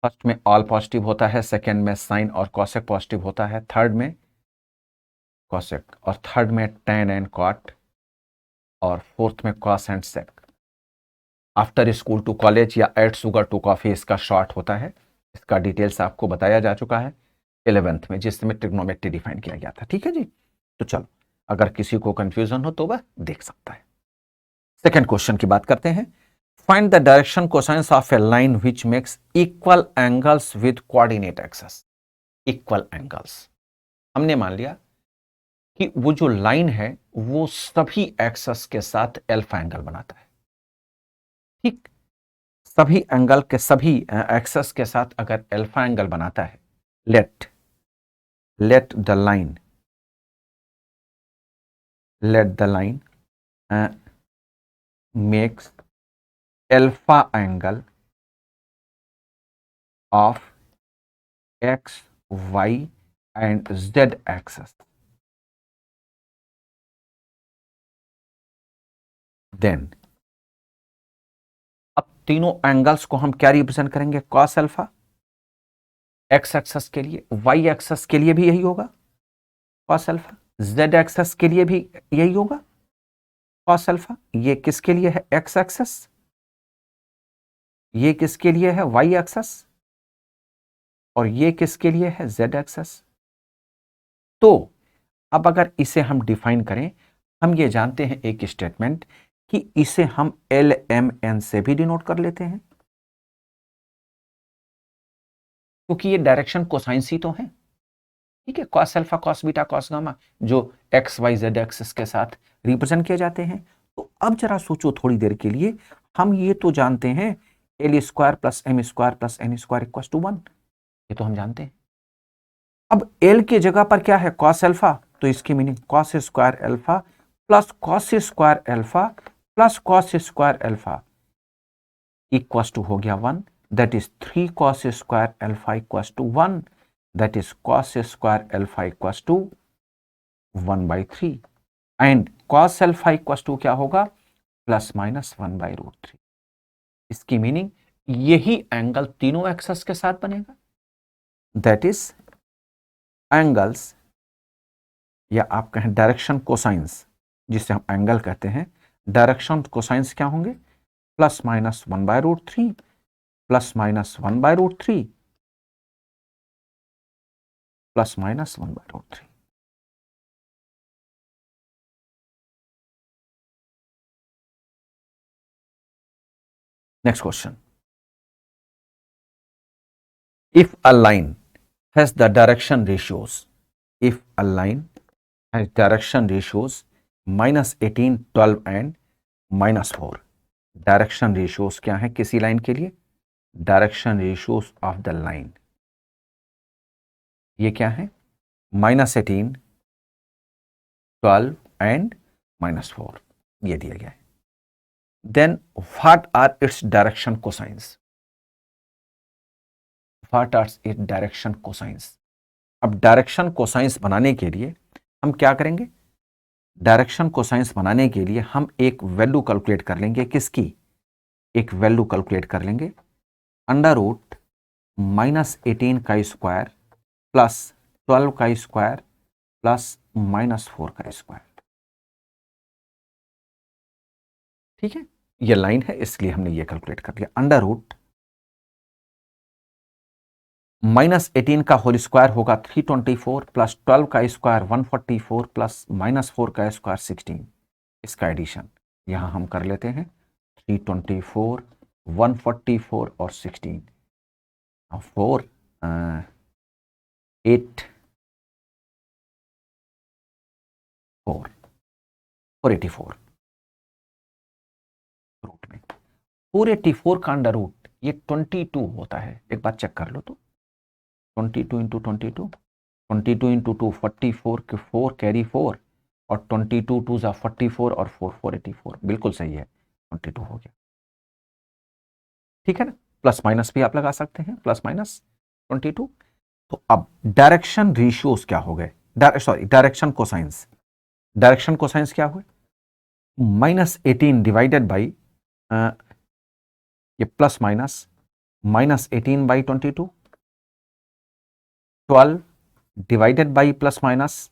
फर्स्ट में ऑल पॉजिटिव होता है, सेकेंड में साइन और कॉसेक पॉजिटिव होता है, थर्ड में कॉसेक, और थर्ड में tan एंड कॉट, और फोर्थ में cos and sec. After school to college या एड शुगर टू कॉफी इसका शॉर्ट होता है। इसका डिटेल्स आपको बताया जा चुका है 11th में, जिसमें ट्रिग्नोमेट्री डिफाइन किया गया था। ठीक है जी, तो चलो अगर किसी को कंफ्यूजन हो तो वह देख सकता है। सेकेंड क्वेश्चन की बात करते हैं। Find the direction cosines of A line which makes equal angles with coordinate axes. Equal angles, हमने मान लिया कि वो जो लाइन है वो सभी एक्सेस के साथ अल्फा एंगल बनाता है। ठीक, सभी एंगल के सभी एक्सेस के साथ अगर अल्फा एंगल बनाता है, let the line makes alpha angle of x, y and z axis, then अब तीनों एंगल्स को हम क्या रिप्रेजेंट करेंगे? cos अल्फा x एक्सेस के लिए, y एक्सेस के लिए भी यही होगा cos अल्फा, z एक्सेस के लिए भी यही होगा cos अल्फा। ये किसके लिए है? x axis. ये किसके लिए है? y axis. और ये किसके लिए है? z axis. तो अब अगर इसे हम डिफाइन करें, हम ये जानते हैं एक स्टेटमेंट कि इसे हम LMN से भी डिनोट कर लेते हैं, क्योंकि ये डायरेक्शन कोसाइंस ही तो है। ठीक है, cos alpha, cos beta, cos gamma जो एक्स वाई जेड एक्सिस के साथ रिप्रेजेंट किए जाते हैं। तो अब जरा सोचो थोड़ी देर के लिए, हम ये तो जानते हैं L square plus M square plus N square equal to 1, ये तो हम जानते हैं। अब एल के जगह पर क्या है? कॉस अल्फा, तो इसकी meaning cos square alpha plus cos square alpha plus cos square alpha equal to हो गया 1, that is 3 cos square alpha equal to 1, that is cos square alpha equal to 1/3, and cos alpha equal to क्या होगा? Plus minus 1/√3। इसकी मीनिंग यही एंगल तीनों एक्सेस के साथ बनेगा, दैट इज एंगल्स, या आप कहें डायरेक्शन कोसाइंस, जिसे हम एंगल कहते हैं, डायरेक्शन कोसाइंस क्या होंगे? Plus minus 1/√3 plus minus 1/√3 plus minus 1/√3। Next question, if a line has the direction ratios, if a line has direction ratios -18, 12 and -4, direction ratios क्या है किसी लाइन के लिए? Direction ratios of the line ये क्या है? -18, 12 एंड -4 ये दिया गया है. Then what are its direction cosines? What are its direction cosines? अब डायरेक्शन कोसाइंस बनाने के लिए हम क्या करेंगे? डायरेक्शन कोसाइंस बनाने के लिए हम एक वैल्यू कैलकुलेट कर लेंगे. किसकी? एक वैल्यू कैलकुलेट कर लेंगे अंडर रूट -18 का स्क्वायर प्लस 12 का स्क्वायर प्लस -4 का स्क्वायर. ठीक है, ये लाइन है इसलिए हमने ये कैलकुलेट कर लिया. अंडर रूट -18 का होल स्क्वायर होगा 324 प्लस 12 का स्क्वायर 144 प्लस -4 का स्क्वायर 16. इसका एडिशन यहां हम कर लेते हैं 324, 144 और 16. 4 8 4 484 रूट में 484 का अंडर रूट ये 22 होता है. एक बात चेक कर लो तो 22 इंटू 22 22 इंटू 2 44 के 4 कैरी 4 और 22 2 जा 44 और 4 484 बिल्कुल सही है. 22 हो गया. ठीक है ना, प्लस माइनस भी आप लगा सकते हैं प्लस माइनस 22. तो अब डायरेक्शन रेशियोज क्या हो गए? Sorry direction cosines. Direction cosines क्या हुए? -18 डिवाइडेड बाई ये plus minus -18 by 22, 12 divided by plus minus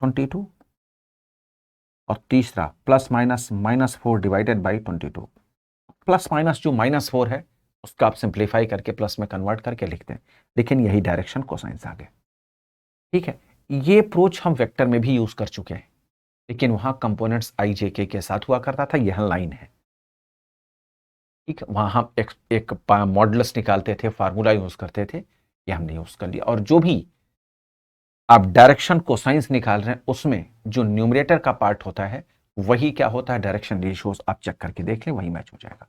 22 और तीसरा plus minus -4 divided by 22. Plus minus जो -4 है उसका आप सिंप्लीफाई करके प्लस में कन्वर्ट करके लिखते हैं, लेकिन यही डायरेक्शन कोसाइंस आ गया. ठीक है, ये अप्रोच हम वेक्टर में भी यूज कर चुके हैं, लेकिन वहां कंपोनेंट्स आई जे के साथ हुआ करता था. यह लाइन है. ठीक है, वहां हम एक मॉडुलस निकालते थे, फार्मूला यूज करते थे. ये हमने यूज कर लिया. और जो भी आप डायरेक्शन कोसाइंस निकाल रहे हैं उसमें जो न्यूमरेटर का पार्ट होता है वही क्या होता है? Direction ratios. आप चेक करके देख लें, वही मैच हो जाएगा.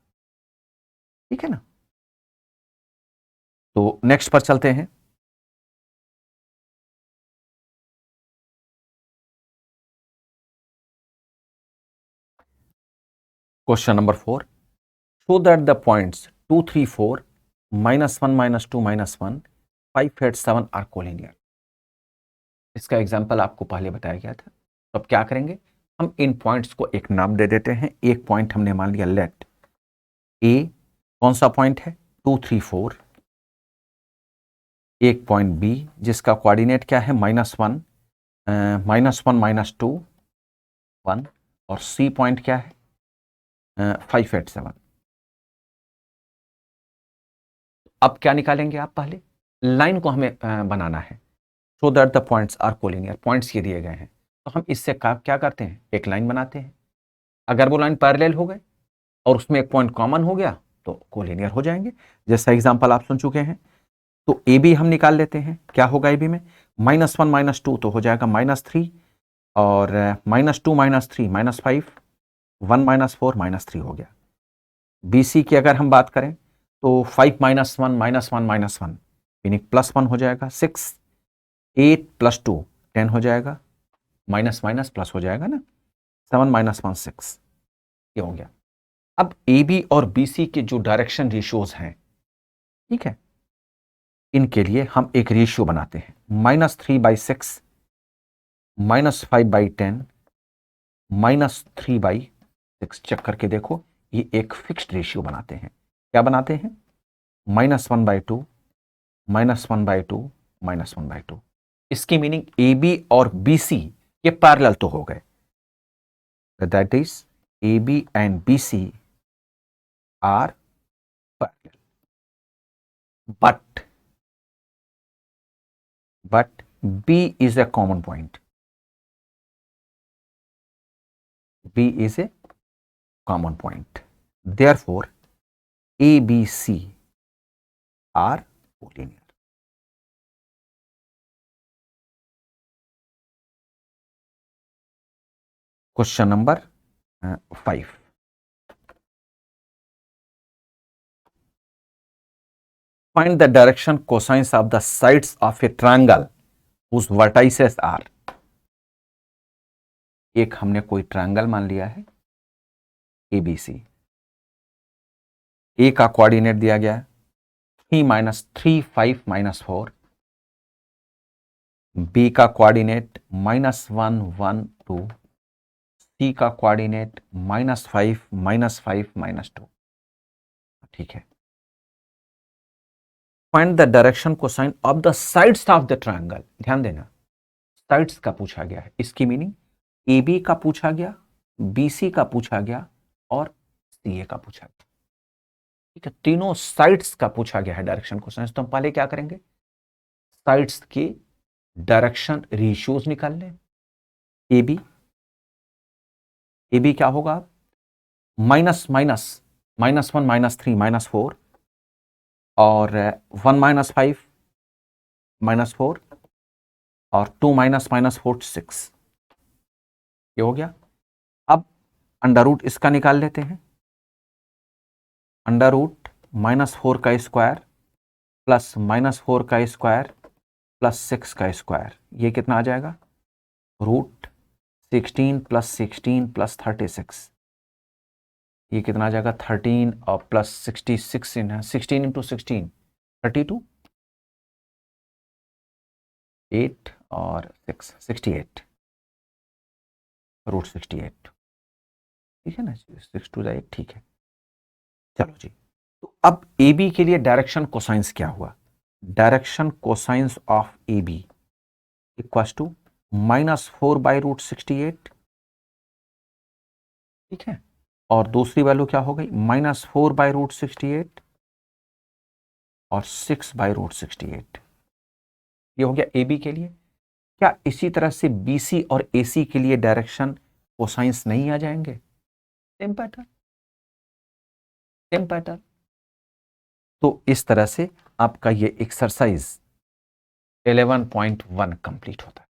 ठीक है ना. तो नेक्स्ट पर चलते हैं. Question number 4, show that the points 2 3 4 -1 -2 -1 5 8 7 are collinear. इसका एग्जाम्पल आपको पहले बताया गया था. तो अब क्या करेंगे? हम इन पॉइंट्स को एक नाम दे देते हैं. एक पॉइंट हमने मान लिया लेट ए. कौन सा पॉइंट है? 2 3 4. एक पॉइंट बी जिसका कोऑर्डिनेट क्या है? -1 -1 -2 1 और सी पॉइंट क्या है? 5 8 7. अब क्या निकालेंगे आप? पहले लाइन को हमें बनाना है. So that the points are collinear. Points ये दिए गए हैं तो हम इससे क्या करते हैं? एक लाइन बनाते हैं. अगर वो लाइन पैरेलल हो गए और उसमें एक पॉइंट कॉमन हो गया तो कोलिनियर हो जाएंगे. जैसा एग्जांपल आप सुन चुके हैं. तो ए बी हम निकाल लेते हैं. क्या होगा ए बी में? -1 -2 तो हो जाएगा -3 और -2 -3 -5 1 -4 -3 हो गया. बी सी की अगर हम बात करें तो 5 -1 -1 -1 यानी +1 हो जाएगा. 6 8 + 2 10 हो जाएगा. माइनस माइनस प्लस हो जाएगा ना. 7 - 1 6 ये हो गया. अब ए बी और बी सी के जो डायरेक्शन रेशियोज हैं, ठीक है, इनके लिए हम एक रेशियो बनाते हैं. -3/6 -5/10 -3/6. चेक करके देखो, ये एक फिक्स्ड रेशियो बनाते हैं. क्या बनाते हैं? -1/2 -1/2 -1/2. इसकी मीनिंग ए बी और बी सी ये पैरेलल तो हो गए. That is A B and B C are parallel. but B is a common point. B is a common point. Therefore A B C are collinear. Question number 5, find the direction cosines of the sides of a triangle whose vertices are। एक हमने कोई ट्रायंगल मान लिया है ABC, ए का कोऑर्डिनेट दिया गया है 3 - 5 - 4, बी का कोऑर्डिनेट -1 1 2, सी का कोऑर्डिनेट -5 -5 -2। ठीक है, find the direction cosine of the sides of the triangle. ध्यान देना, साइड्स का पूछा गया है, इसकी मीनिंग ए बी का पूछा गया, बी सी का पूछा गया और सी ए का पूछा गया। ठीक है, तीनों साइड्स का पूछा गया है डायरेक्शन कोसाइन। तो हम पहले क्या करेंगे, साइड्स के डायरेक्शन रेशियोज निकाल लें। ए बी क्या होगा, माइनस माइनस -1 -3 -4 और 1 - 5 -4 और 2 -4 6। ये हो गया। अब अंडर रूट इसका निकाल लेते हैं। अंडर रूट -4 का स्क्वायर प्लस -4 का स्क्वायर प्लस 6 का स्क्वायर, ये कितना आ जाएगा, रूट 16 + 16 + 36। ये कितना आ जाएगा, 13 और प्लस 66 इन 16 × 16 32, 8 और 6 68, रूट 68। ठीक है ना, 6 2 8। ठीक है, चलो जी। तो अब ए बी के लिए डायरेक्शन कोसाइंस क्या हुआ, direction cosines of A B equals to -4/√68। ठीक है, और दूसरी वैल्यू क्या हो गई, -4/√68 और 6/√68। ये हो गया ए बी के लिए। क्या इसी तरह से बी सी और ए सी के लिए डायरेक्शन कोसाइंस नहीं आ जाएंगे, सेम पैटर्न, सेम पैटर्न। तो इस तरह से आपका ये एक्सरसाइज 11.1 कंप्लीट होता है।